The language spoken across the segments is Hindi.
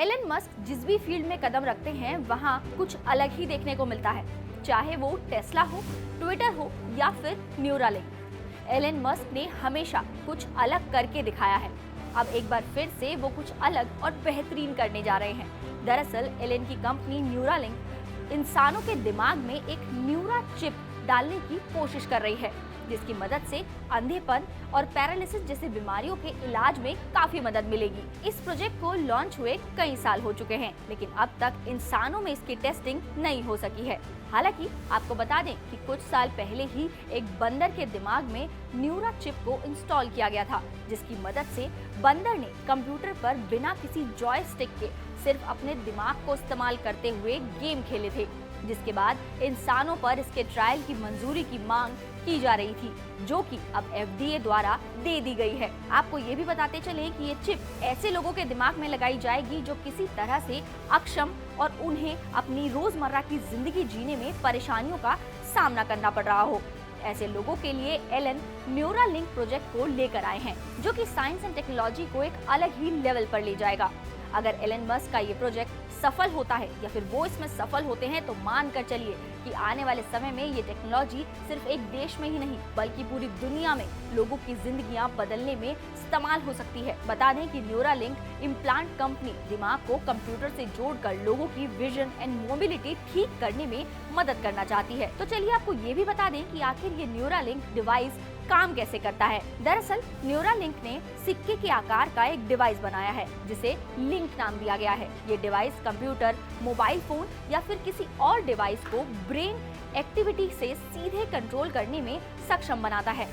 एलन मस्क जिस भी फील्ड में कदम रखते हैं वहाँ कुछ अलग ही देखने को मिलता है, चाहे वो टेस्ला हो, ट्विटर हो या फिर न्यूरालिंक। एलन मस्क ने हमेशा कुछ अलग करके दिखाया है। अब एक बार फिर से वो कुछ अलग और बेहतरीन करने जा रहे हैं। दरअसल एलन की कंपनी न्यूरालिंक इंसानों के दिमाग में एक न्यूरा चिप डालने की कोशिश कर रही है, जिसकी मदद से अंधेपन और पैरालिसिस जैसी बीमारियों के इलाज में काफी मदद मिलेगी। इस प्रोजेक्ट को लॉन्च हुए कई साल हो चुके हैं, लेकिन अब तक इंसानों में इसकी टेस्टिंग नहीं हो सकी है। हालांकि आपको बता दें कि कुछ साल पहले ही एक बंदर के दिमाग में न्यूरा चिप को इंस्टॉल किया गया था, जिसकी मदद से बंदर ने कंप्यूटर पर बिना किसी जॉयस्टिक के सिर्फ अपने दिमाग को इस्तेमाल करते हुए गेम खेले थे, जिसके बाद इंसानों पर इसके ट्रायल की मंजूरी की मांग की जा रही थी, जो कि अब FDA द्वारा दे दी गई है। आपको ये भी बताते चले कि ये चिप ऐसे लोगों के दिमाग में लगाई जाएगी जो किसी तरह से अक्षम और उन्हें अपनी रोजमर्रा की जिंदगी जीने में परेशानियों का सामना करना पड़ रहा हो। ऐसे लोगों के लिए एलन न्यूरालिंक प्रोजेक्ट को लेकर आए हैं, जो कि साइंस एंड टेक्नोलॉजी को एक अलग ही लेवल पर ले जाएगा। अगर एलन मस्क का ये प्रोजेक्ट सफल होता है या फिर वो इसमें सफल होते हैं तो मान कर चलिए कि आने वाले समय में ये टेक्नोलॉजी सिर्फ एक देश में ही नहीं बल्कि पूरी दुनिया में लोगों की जिंदगियां बदलने में इस्तेमाल हो सकती है। बता दें कि न्यूरालिंक इम्प्लांट कंपनी दिमाग को कंप्यूटर से जोड़कर लोगों की विजन एंड मोबिलिटी ठीक करने में मदद करना चाहती है। तो चलिए आपको ये भी बता दें कि आखिर ये न्यूरालिंक डिवाइस काम कैसे करता है। दरअसल न्यूरालिंक ने सिक्के के आकार का एक डिवाइस बनाया है, जिसे लिंक नाम दिया गया है। ये डिवाइस कंप्यूटर, मोबाइल फोन या फिर किसी और डिवाइस को ब्रेन एक्टिविटी से सीधे कंट्रोल करने में सक्षम बनाता है।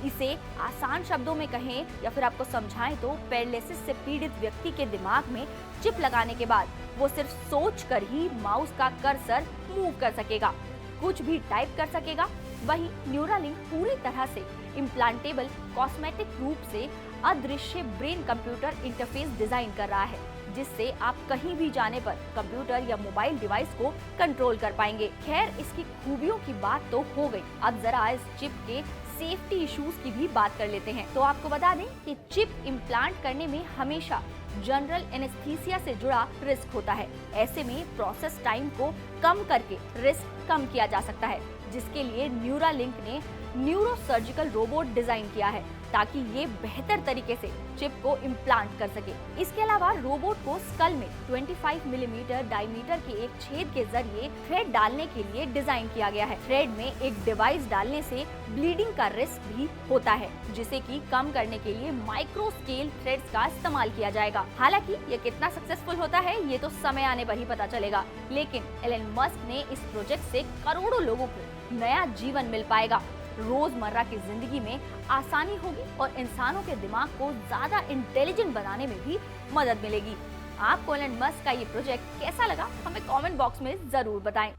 इसे आसान शब्दों में कहें या फिर आपको समझाएं तो पैरालिसिस से पीड़ित व्यक्ति के दिमाग में चिप लगाने के बाद वो सिर्फ सोच कर ही माउस का कर्सर मूव कर सकेगा, कुछ भी टाइप कर सकेगा। वहीं न्यूरालिंक पूरी तरह से इम्प्लांटेबल कॉस्मेटिक रूप से अदृश्य ब्रेन कंप्यूटर इंटरफेस डिजाइन कर रहा है, जिससे आप कहीं भी जाने पर कंप्यूटर या मोबाइल डिवाइस को कंट्रोल कर पाएंगे। खैर, इसकी खूबियों की बात तो हो गई, अब जरा इस चिप के सेफ्टी इश्यूज की भी बात कर लेते हैं। तो आपको बता दें कि चिप इम्प्लांट करने में हमेशा जनरल एनेस्थीसिया से जुड़ा रिस्क होता है। ऐसे में प्रोसेस टाइम को कम करके रिस्क कम किया जा सकता है, जिसके लिए न्यूरालिंक ने न्यूरो सर्जिकल रोबोट डिजाइन किया है ताकि ये बेहतर तरीके से चिप को इम्प्लांट कर सके। इसके अलावा रोबोट को स्कल में 25 मिलीमीटर डायमीटर के एक छेद के जरिए थ्रेड डालने के लिए डिजाइन किया गया है। थ्रेड में एक डिवाइस डालने से ब्लीडिंग का रिस्क भी होता है, जिसे कि कम करने के लिए माइक्रो स्केल थ्रेड्स का इस्तेमाल किया जाएगा। हालांकि ये कितना सक्सेसफुल होता है ये तो समय आने पर ही पता चलेगा, लेकिन एलन मस्क ने इस प्रोजेक्ट से करोड़ों लोगों को नया जीवन मिल पाएगा। रोजमर्रा की जिंदगी में आसानी होगी और इंसानों के दिमाग को ज्यादा इंटेलिजेंट बनाने में भी मदद मिलेगी। आपको एलन मस्क का ये प्रोजेक्ट कैसा लगा हमें कमेंट बॉक्स में जरूर बताएं।